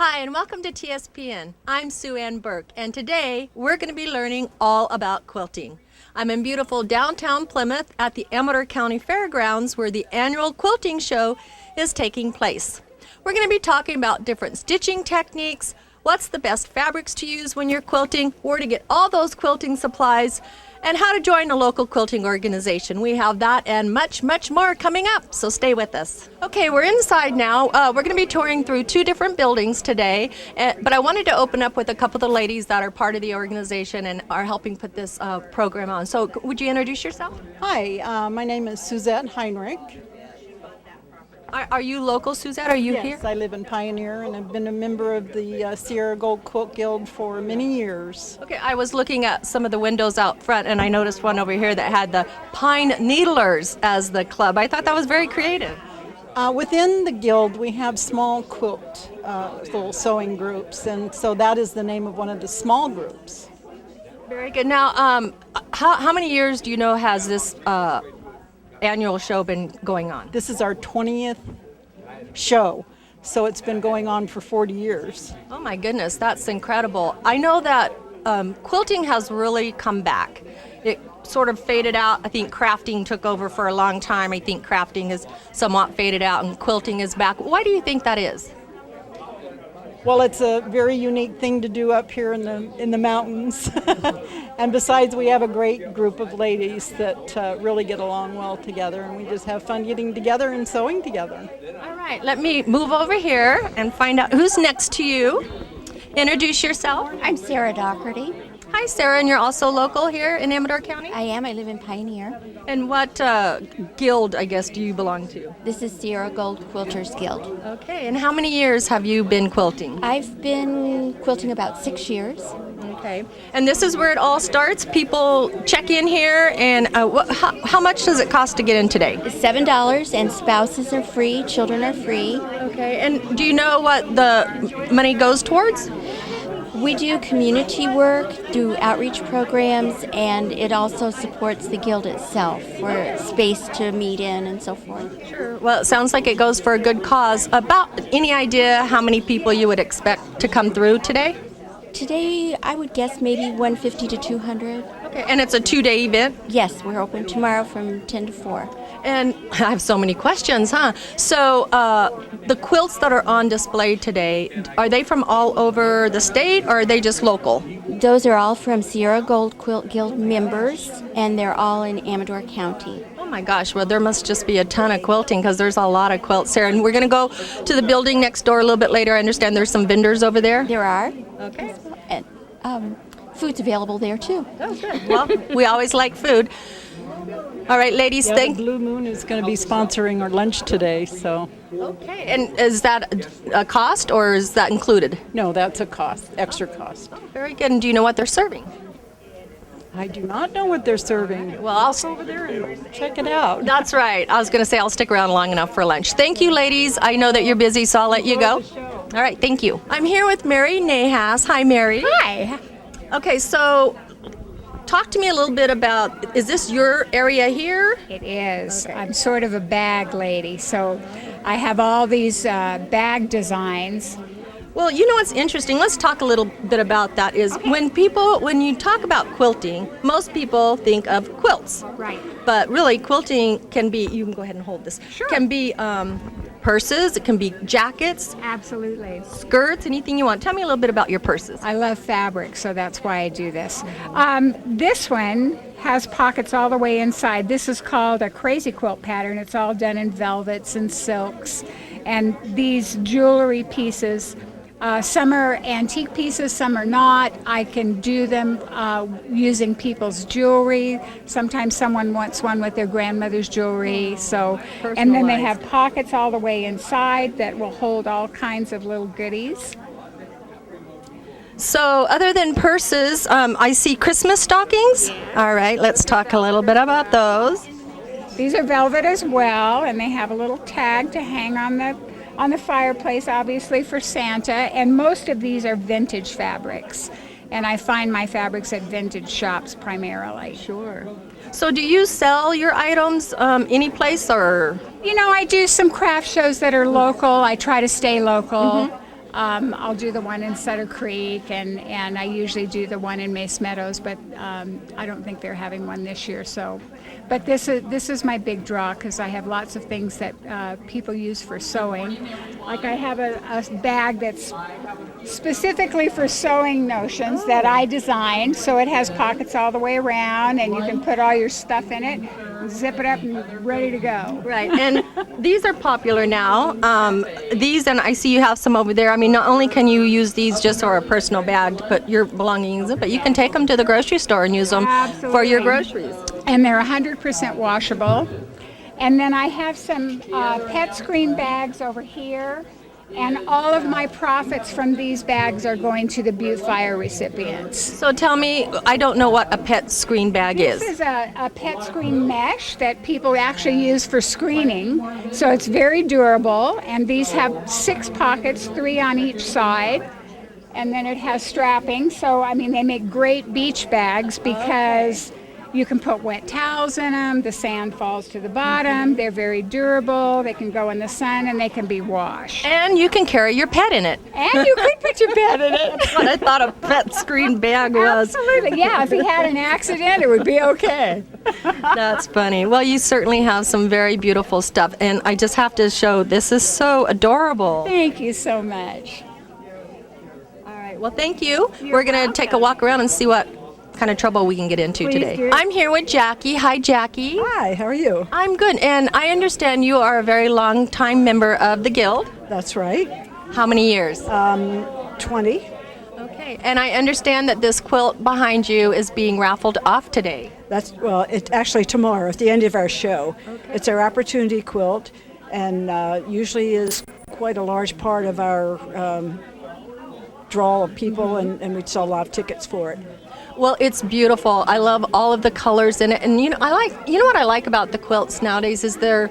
Hi, and welcome to TSPN. I'm Sue Ann Burke, and today we're going to be learning all about quilting. I'm in beautiful downtown Plymouth at the Amador County Fairgrounds where the annual quilting show is taking place. We're going to be talking about different stitching techniques, what's the best fabrics to use when you're quilting, where to get all those quilting supplies, and how to join a local quilting organization. We have that and much, much more coming up, so stay with us. Okay, we're inside now. We're going to be touring through two different buildings today, but I wanted to open up with a couple of the ladies that are part of the organization and are helping put this program on. So would you introduce yourself? Hi, my name is Suzette Heinrich. Are you local, Suzette? Are you here? Yes, I live in Pioneer, and I've been a member of the Sierra Gold Quilt Guild for many years. Okay, I was looking at some of the windows out front, and I noticed one over here that had the Pine Needlers as the club. I thought that was very creative. Within the guild, we have small quilt, little sewing groups, and so that is the name of one of the small groups. Very good. Now, how many years do you know has this annual show been going on? This is our 20th show, so it's been going on for 40 years. Oh my goodness, that's incredible. I know that quilting has really come back. It sort of faded out. I think crafting took over for a long time. I think crafting is somewhat faded out and quilting is back. Why do you think that is? Well, it's a very unique thing to do up here in the mountains. And besides, we have a great group of ladies that really get along well together, and we just have fun getting together and sewing together. All right, let me move over here and find out who's next to you. Introduce yourself. I'm Sarah Doherty. Hi, Sarah, and you're also local here in Amador County? I am. I live in Pioneer. And what guild, I guess, do you belong to? This is Sierra Gold Quilters Guild. Okay, and how many years have you been quilting? I've been quilting about 6 years. Okay, and this is where it all starts? People check in here, and how much does it cost to get in today? It's $7, and spouses are free, children are free. Okay, and do you know what the money goes towards? We do community work, do outreach programs, and it also supports the guild itself for space to meet in and so forth. Sure. Well, it sounds like it goes for a good cause. About any idea how many people you would expect to come through today? Today, I would guess maybe 150 to 200. Okay, and it's a 2-day event? Yes, we're open tomorrow from 10 to 4. And I have so many questions, huh? So the quilts that are on display today, are they from all over the state, or are they just local? Those are all from Sierra Gold Quilt Guild members, and they're all in Amador County. Oh my gosh, well there must just be a ton of quilting because there's a lot of quilts there. And we're going to go to the building next door a little bit later. I understand there's some vendors over there? There are. Okay. And food's available there too. Oh, good. Well, we always like food. All right, ladies, Yeah, the Blue Moon is going to be sponsoring our lunch today, so. Okay, and is that a cost or is that included? No, that's a cost, extra cost. Very good. And do you know what they're serving? I do not know what they're serving. Well, I'll go over there and check it out. That's right. I was going to say I'll stick around long enough for lunch. Thank you, ladies. I know that you're busy, so I'll let you go. All right, thank you. I'm here with Marina Hashi. Hi, Mary. Hi. Okay, so talk to me a little bit about, is this your area here? It is. Okay. I'm sort of a bag lady, so I have all these bag designs. Well, you know what's interesting? Let's talk a little bit about that. Is when you talk about quilting, most people think of quilts. Right. But really, quilting can be, you can go ahead and hold this, Sure. can be purses, it can be jackets, Absolutely. skirts, anything you want. Tell me a little bit about your purses. I love fabric, so that's why I do this. This one has pockets all the way inside. This is called a crazy quilt pattern. It's all done in velvets and silks. And these jewelry pieces, some are antique pieces, some are not. I can do them using people's jewelry. Sometimes someone wants one with their grandmother's jewelry. And then they have pockets all the way inside that will hold all kinds of little goodies. So other than purses, I see Christmas stockings. All right, let's talk a little bit about those. These are velvet as well, and they have a little tag to hang on the fireplace, obviously for Santa, and most of these are vintage fabrics. And I find my fabrics at vintage shops primarily. Sure. So do you sell your items any place or? You know, I do some craft shows that are local. I try to stay local. I'll do the one in Sutter Creek, and I usually do the one in Mace Meadows, but I don't think they're having one this year. So, but this is my big draw because I have lots of things that people use for sewing. Like I have a bag that's specifically for sewing notions that I designed, so it has pockets all the way around, and you can put all your stuff in it, zip it up, and ready to go. Right, and these are popular now. These, and I see you have some over there. I mean, not only can you use these just for a personal bag to put your belongings in, but you can take them to the grocery store and use them for your groceries. And they're 100% washable. And then I have some pet screen bags over here. And all of my profits from these bags are going to the Butte Fire recipients. So tell me, I don't know what a pet screen bag is. This is a pet screen mesh that people actually use for screening. So it's very durable, and these have 6 pockets, 3 on each side. And then it has strapping. So, I mean, they make great beach bags because you can put wet towels in them, the sand falls to the bottom, they're very durable, they can go in the sun, and they can be washed. And you can carry your pet in it. And you could put your pet in it. That's what I thought a pet screen bag was. Absolutely, yeah, if he had an accident, it would be okay. That's funny. Well, you certainly have some very beautiful stuff, and I just have to show, this is so adorable. Thank you so much. All right, well, thank you. We're going to take a walk around and see what kind of trouble we can get into Please today. do. I'm here with Jackie. Hi, Jackie. Hi, how are you? I'm good, and I understand you are a very long time member of the Guild. That's right. How many years? 20. Okay, and I understand that this quilt behind you is being raffled off today. Well, it's actually tomorrow at the end of our show. Okay. It's our opportunity quilt, and usually is quite a large part of our draw of people, and we'd sell a lot of tickets for it. Well, it's beautiful. I love all of the colors in it, and you know what I like about the quilts nowadays is they're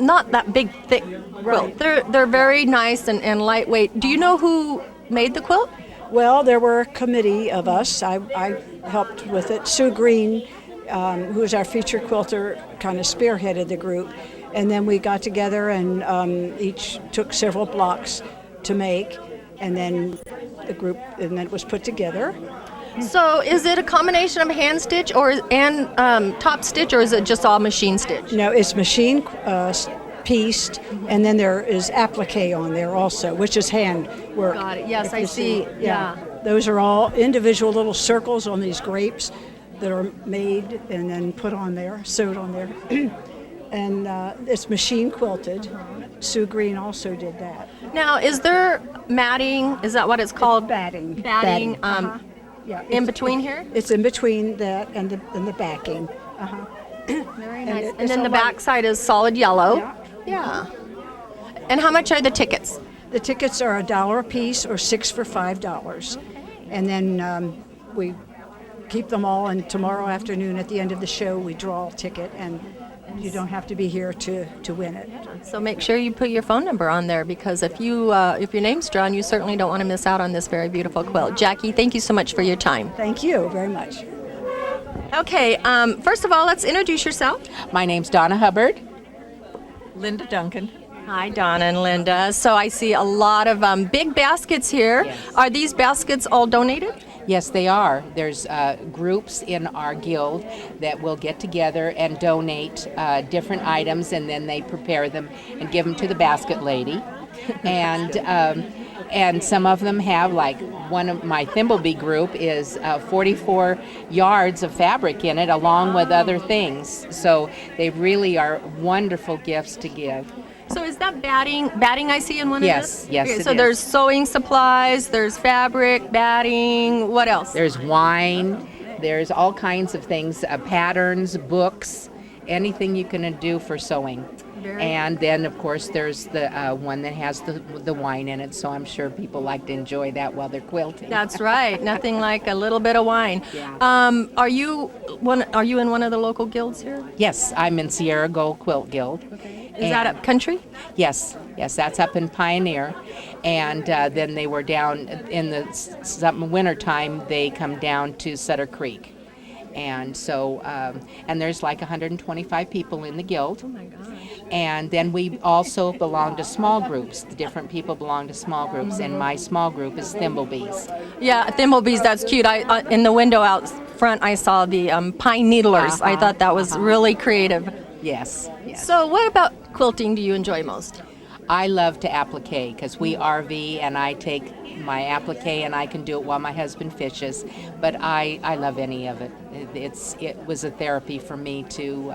not that big, thick quilt. They're very nice and lightweight. Do you know who made the quilt? Well, there were a committee of us. I helped with it. Sue Green, who is our feature quilter, kind of spearheaded the group, and then we got together and each took several blocks to make, and then it was put together. So is it a combination of hand stitch and top stitch, or is it just all machine stitch? No, it's machine pieced, and then there is applique on there also, which is hand work. Got it. Yes, If I you see. Yeah. Those are all individual little circles on these grapes that are made and then put on there, sewed on there. And it's machine quilted. Sue Green also did that. Now, is there matting? Is that what it's called? Batting. Batting. Yeah, In between here? It's in between that and the backing. Very nice. And it's then all the white. back side is solid yellow. Yeah. Yeah. And how much are the tickets? The tickets are $1 a piece or 6 for $5. And then we keep them all, and tomorrow afternoon at the end of the show we draw a ticket, and you don't have to be here to win it. So make sure you put your phone number on there, because if your name's drawn, you certainly don't want to miss out on this very beautiful quilt. Jackie, thank you so much for your time. Thank you very much. Okay, first of all, let's introduce yourself. My name's Donna Hubbard. Linda Duncan. Hi, Donna and Linda. So I see a lot of big baskets here. Yes. Are these baskets all donated? Yes, they are. There's groups in our guild that will get together and donate different items, and then they prepare them and give them to the basket lady. And some of them have, like one of my Thimblebee group is 44 yards of fabric in it, along with other things. So they really are wonderful gifts to give. So is that batting I see in one of Yes, this? yes, Okay, it so is. there's sewing supplies, there's fabric, batting, what else? There's wine, there's all kinds of things, patterns, books, anything you can do for sewing. And then, of course, there's the one that has the wine in it, so I'm sure people like to enjoy that while they're quilting. That's right. Nothing like a little bit of wine. Yeah. Are you in one of the local guilds here? Yes, I'm in Sierra Gold Quilt Guild. Is that up country? Yes, that's up in Pioneer. And then they were down in the winter time, they come down to Sutter Creek. And so, and there's like 125 people in the guild. Oh my gosh. And then we also belong to small groups. The different people belong to small groups, and my small group is Thimblebees. Yeah, thimblebees, that's cute. I in the window out front, I saw the pine needlers. I thought that was really creative. Yes, yes. So what about quilting do you enjoy most? I love to applique because we RV, and I take my applique and I can do it while my husband fishes. But I love any of it. It was a therapy for me to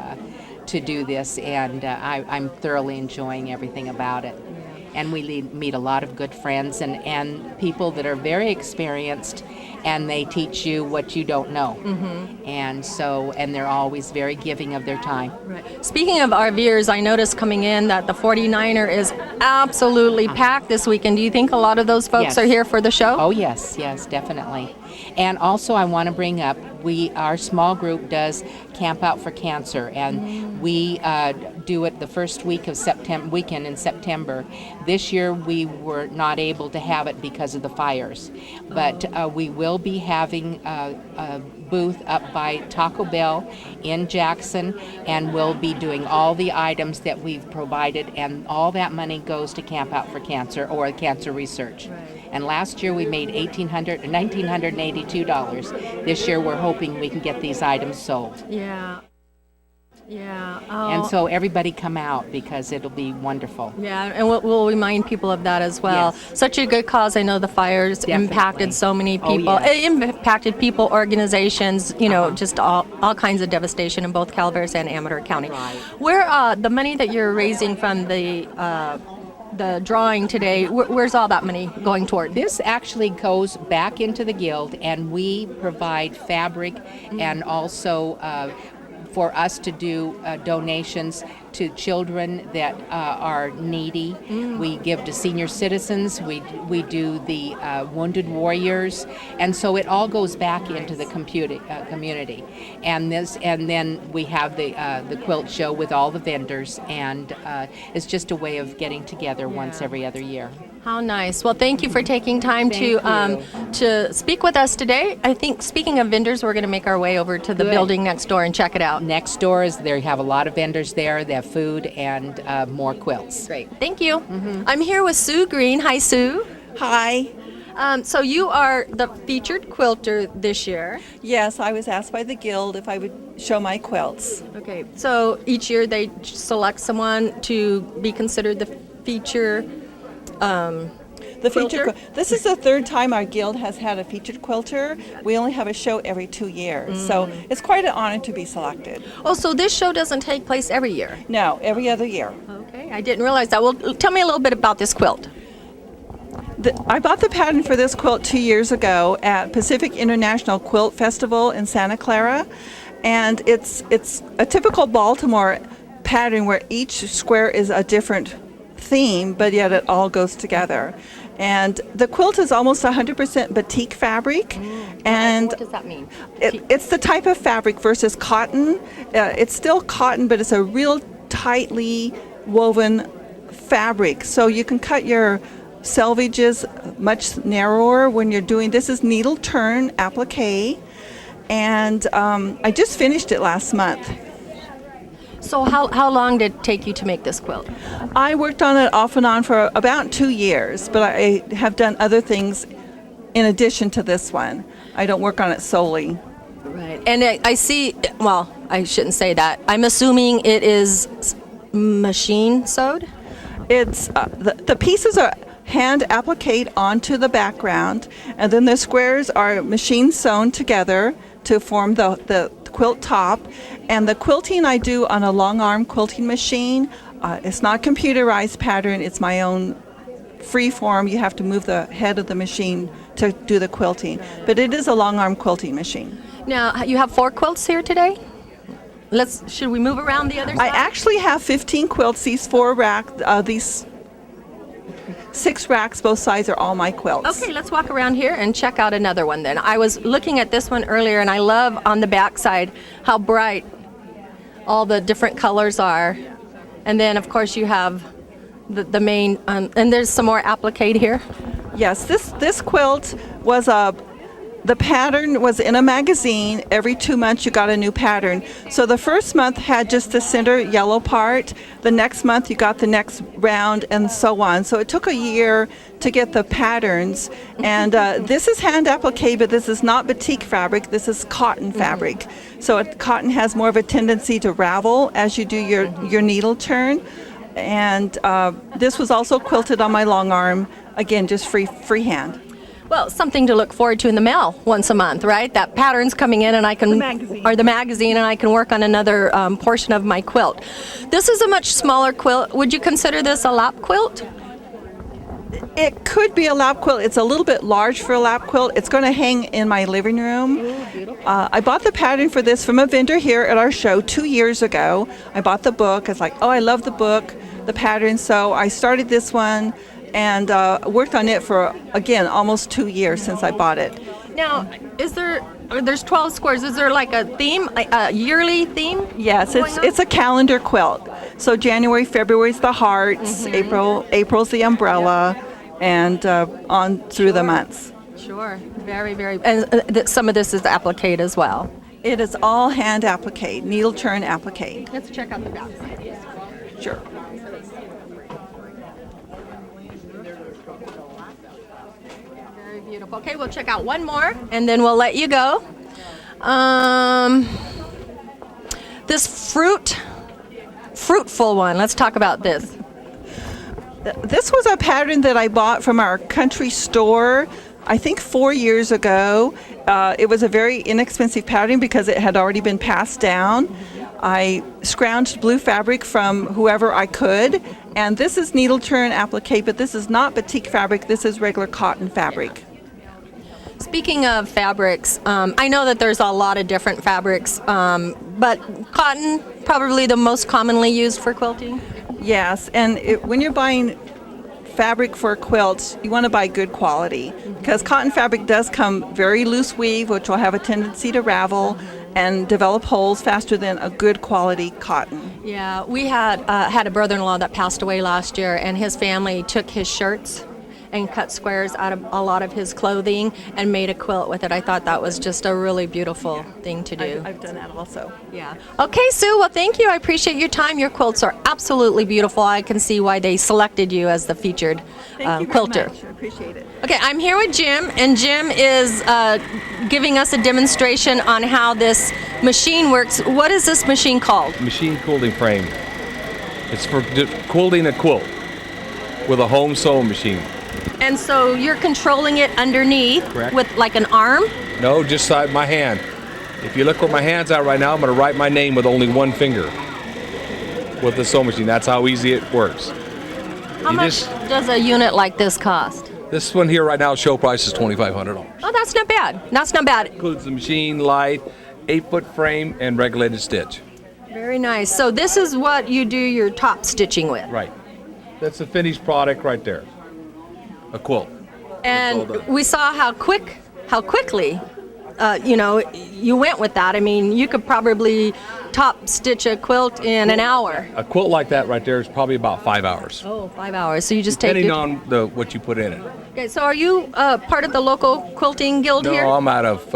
do this, and I'm thoroughly enjoying everything about it. And we meet a lot of good friends and people that are very experienced, and they teach you what you don't know. And they're always very giving of their time. Right. Speaking of RVers, I noticed coming in that the 49er is absolutely packed this weekend. Do you think a lot of those folks Yes. are here for the show? Oh yes, definitely. And also I want to bring up, our small group does Camp Out for Cancer, and we do it the first weekend in September. This year we were not able to have it because of the fires, but we will be having a booth up by Taco Bell in Jackson, and we'll be doing all the items that we've provided, and all that money goes to Camp Out for Cancer or cancer research. And last year we made $1,982. This year we're hoping we can get these items sold. Yeah. Yeah. Oh. And so everybody come out because it'll be wonderful. Yeah, and we'll remind people of that as well. Yes. Such a good cause. I know the fires Definitely. impacted so many Oh, people. yes. It impacted people, organizations, just all kinds of devastation in both Calaveras and Amador County. Right. Where the money that you're raising from the drawing today, where's all that money going toward? This actually goes back into the guild, and we provide fabric and also for us to do donations to children that are needy. We give to senior citizens. We do the wounded warriors, and so it all goes back into the community. And then we have the quilt show with all the vendors, and it's just a way of getting together once every other year. How nice. Well, thank you for taking time to speak with us today. I think, speaking of vendors, we're going to make our way over to the building next door and check it out. Next door is there. You have a lot of vendors there. They have food and more quilts. Great. Thank you. I'm here with Sue Green. Hi, Sue. Hi. So you are the featured quilter this year. Yes, I was asked by the Guild if I would show my quilts. Okay. So each year they select someone to be considered the feature. Quilter? This is the third time our Guild has had a featured quilter. We only have a show every 2 years, so it's quite an honor to be selected. Oh, so this show doesn't take place every year? No, every other year. Okay, I didn't realize that. Well, tell me a little bit about this quilt. I bought the pattern for this quilt 2 years ago at Pacific International Quilt Festival in Santa Clara, and it's a typical Baltimore pattern where each square is a different theme, but yet it all goes together. And the quilt is almost 100% batik fabric. And what does that mean? It's the type of fabric versus cotton. It's still cotton, but it's a real tightly woven fabric. So you can cut your selvages much narrower when you're doing this. Is needle turn applique, and I just finished it last month. So how long did it take you to make this quilt? I worked on it off and on for about 2 years, but I have done other things in addition to this one. I don't work on it solely. Right. And I see, well, I shouldn't say that. I'm assuming it is machine sewed? It's the pieces are hand appliqued onto the background, and then the squares are machine sewn together to form the quilt top. And the quilting I do on a long arm quilting machine. It's not computerized pattern, it's my own free form. You have to move the head of the machine to do the quilting, but it is a long arm quilting machine. Now, you have 4 quilts here today? Should we move around the other side? I actually have 15 quilts. These 6 racks, both sides, are all my quilts. Okay, let's walk around here and check out another one then. I was looking at this one earlier, and I love on the back side how bright all the different colors are. And then, of course, you have the main, and there's some more applique here. Yes, this quilt was a the pattern was in a magazine. Every 2 months you got a new pattern. So the first month had just the center yellow part. The next month you got the next round, and so on. So it took a year to get the patterns. And this is hand applique, but this is not batik fabric. This is cotton fabric. So cotton has more of a tendency to ravel as you do your needle turn. And this was also quilted on my long arm. Again, just freehand. Well, something to look forward to in the mail once a month, right? That pattern's coming in, and I can, or the magazine, and I can work on another portion of my quilt. This is a much smaller quilt. Would you consider this a lap quilt? It could be a lap quilt. It's a little bit large for a lap quilt. It's going to hang in my living room. I bought the pattern for this from a vendor here at our show 2 years ago. I bought the book. It's like, oh, I love the book, the pattern. So I started this one and worked on it for, again, almost 2 years since I bought it. Now, there's 12 squares. Is there like a theme, a yearly theme? Yes, it's a calendar quilt. So January, February's the hearts, April's the umbrella, and on through the months. Sure, very, very. And some of this is applique as well. It is all hand applique, needle turn applique. Let's check out the back side. Sure. Very beautiful. Okay, we'll check out one more, and then we'll let you go. This fruitful one. Let's talk about this. This was a pattern that I bought from our country store, I think 4 years ago. It was a very inexpensive pattern because it had already been passed down. I scrounged blue fabric from whoever I could, and this is needle turn applique, but this is not batik fabric, this is regular cotton fabric. Speaking of fabrics, I know that there's a lot of different fabrics, but cotton probably the most commonly used for quilting. Yes, and when you're buying fabric for quilts, you want to buy good quality because cotton fabric does come very loose weave, which will have a tendency to ravel and develop holes faster than a good quality cotton. Yeah, we had a brother-in-law that passed away last year, and his family took his shirts and cut squares out of a lot of his clothing and made a quilt with it. I thought that was just a really beautiful thing to do. I've done that also. Yeah. Okay, Sue, well, thank you. I appreciate your time. Your quilts are absolutely beautiful. I can see why they selected you as the featured quilter. Much. I appreciate it. Okay, I'm here with Jim, and Jim is giving us a demonstration on how this machine works. What is this machine called? Machine quilting frame. It's for quilting a quilt with a home sewing machine. And so you're controlling it underneath. Correct. With like an arm? No, just side my hand. If you look where my hand's at right now, I'm going to write my name with only one finger with the sewing machine. That's how easy it works. How much does a unit like this cost? This one here right now, show price is $2,500. Oh, that's not bad. That's not bad. Includes the machine, light, 8-foot frame, and regulated stitch. Very nice. So this is what you do your top stitching with. Right. That's the finished product right there. A quilt. And we saw how quickly, you went with that. I mean, you could probably top stitch a quilt in an hour. A quilt like that right there is probably about 5 hours. Oh, 5 hours. So you just depending take on what you put in it. Okay, so are you part of the local quilting guild here? No, I'm out of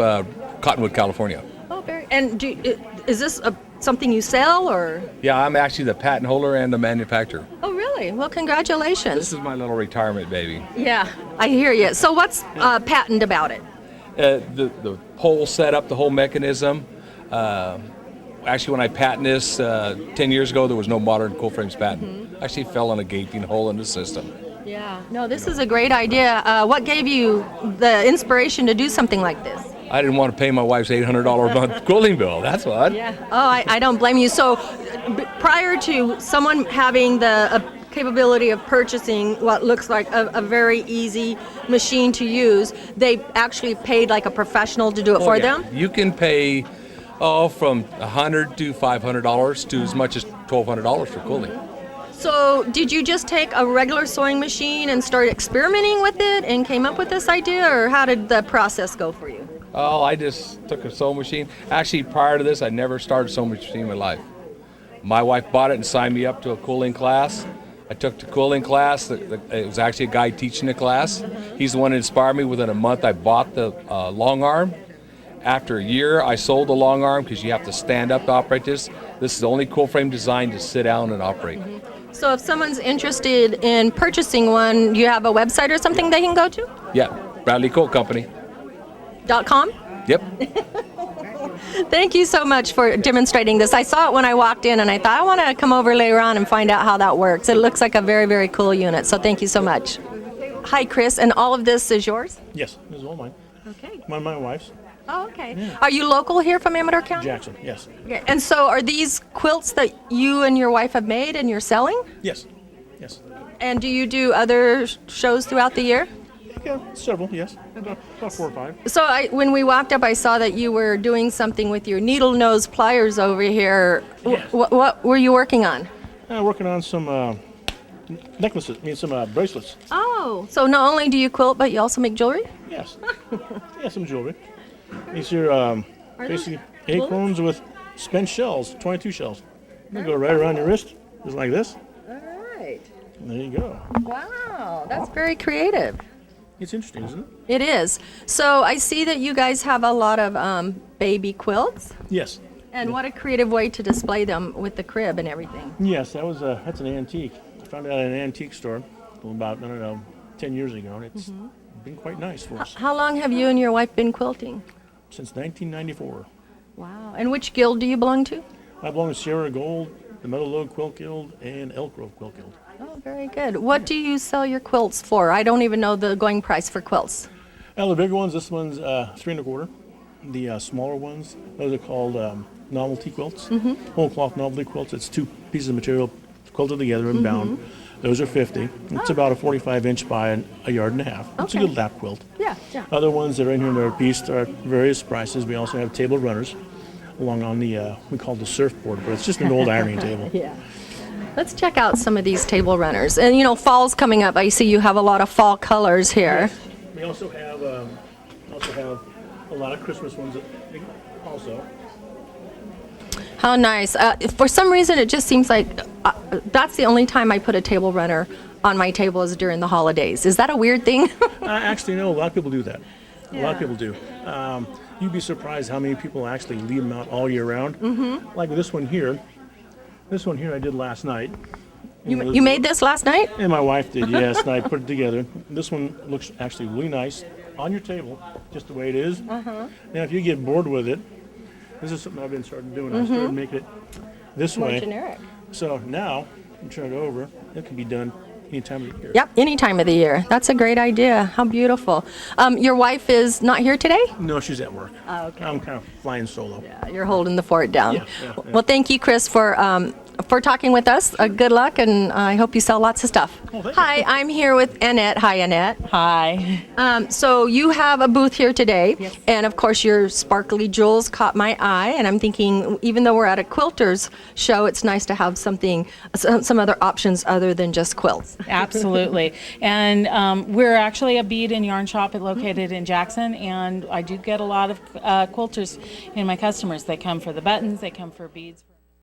Cottonwood, California. Oh, very. And is this something you sell or? Yeah, I'm actually the patent holder and the manufacturer. Oh, really? Well, congratulations. This is my little retirement baby. Yeah, I hear you. So what's patent about it? The whole setup, the whole mechanism. Actually, when I patented this 10 years ago, there was no modern quilt frames patent. Actually fell in a gaping hole in the system. Yeah. No, this is a great idea. What gave you the inspiration to do something like this? I didn't want to pay my wife's $800 a month quilting bill. That's what. Yeah. Oh, I don't blame you. So prior to someone having the capability of purchasing what looks like a very easy machine to use, they actually paid like a professional to do it for them? You can pay from $100 to $500 to as much as $1,200 for quilting. So did you just take a regular sewing machine and start experimenting with it and came up with this idea, or how did the process go for you? Oh, I just took a sewing machine. Actually, prior to this, I never started a sewing machine in my life. My wife bought it and signed me up to a quilting class. I took the quilting class. It was actually a guy teaching the class. He's the one that inspired me. Within a month, I bought the long arm. After a year, I sold the long arm because you have to stand up to operate this. This is the only quilt frame designed to sit down and operate. So if someone's interested in purchasing one, do you have a website or something they can go to? Yeah, Bradley Quilt Company. .com? Yep. Thank you so much for demonstrating this. I saw it when I walked in, and I thought I want to come over later on and find out how that works. It looks like a very, very cool unit, so thank you so much. Hi, Chris, and all of this is yours? Yes, this is all mine. Okay. My wife's. Oh, okay. Yeah. Are you local here from Amador County? Jackson, yes. Okay. And so are these quilts that you and your wife have made and you're selling? Yes, yes. And do you do other shows throughout the year? Yeah, several, yes. About 4 or 5. So when we walked up, I saw that you were doing something with your needle nose pliers over here. Yes. What were you working on? Working on some necklaces, some bracelets. Oh, so not only do you quilt, but you also make jewelry? Yes. Yeah, some jewelry. These are basically acorns with spent shells, 22 shells. They go right around your wrist, just like this. All right. And there you go. Wow, that's very creative. It's interesting, isn't it? It is. So I see that you guys have a lot of baby quilts. Yes. And what a creative way to display them with the crib and everything. Yes, that's an antique. I found it at an antique store about, 10 years ago, and it's been quite nice for us. How long have you and your wife been quilting? Since 1994. Wow. And which guild do you belong to? I belong to Sierra Gold, the Meadow Lode Quilt Guild, and Elk Grove Quilt Guild. Oh, very good. What do you sell your quilts for? I don't even know the going price for quilts. Well, the bigger ones, this one's 3 1/4. The smaller ones, those are called novelty quilts. Whole cloth novelty quilts. It's 2 pieces of material quilted together and bound. Those are 50. It's about a 45-inch by a yard and a half. It's a good lap quilt. Yeah. Other ones that are in here that are pieced are various prices. We also have table runners along on the, we call it the surfboard, but it's just an old ironing table. Yeah. Let's check out some of these table runners. And fall's coming up. I see you have a lot of fall colors here. Yes. We also have a lot of Christmas ones also. How nice. For some reason, it just seems like that's the only time I put a table runner on my table is during the holidays. Is that a weird thing? Actually, no, a lot of people do that. A lot of people do. You'd be surprised how many people actually leave them out all year round. Like this one here. This one here I did last night. You made this last night? And my wife did, yes, and I put it together. This one looks actually really nice on your table, just the way it is. Now, if you get bored with it, this is something I've been starting doing. I started making it this way. More generic. So now, you turn it over, it can be done any time of the year. Yep, any time of the year. That's a great idea. How beautiful. Your wife is not here today? No, she's at work. Oh, okay. I'm kind of flying solo. Yeah, you're holding the fort down. Yeah. Well, thank you, Chris, for talking with us. Good luck, and I hope you sell lots of stuff. Hi, I'm here with Annette. Hi, Annette. Hi. So you have a booth here today, and of course your sparkly jewels caught my eye, and I'm thinking even though we're at a quilters show, it's nice to have some other options other than just quilts. Absolutely. And we're actually a bead and yarn shop located in Jackson, and I do get a lot of quilters in my customers. They come for the buttons, they come for beads.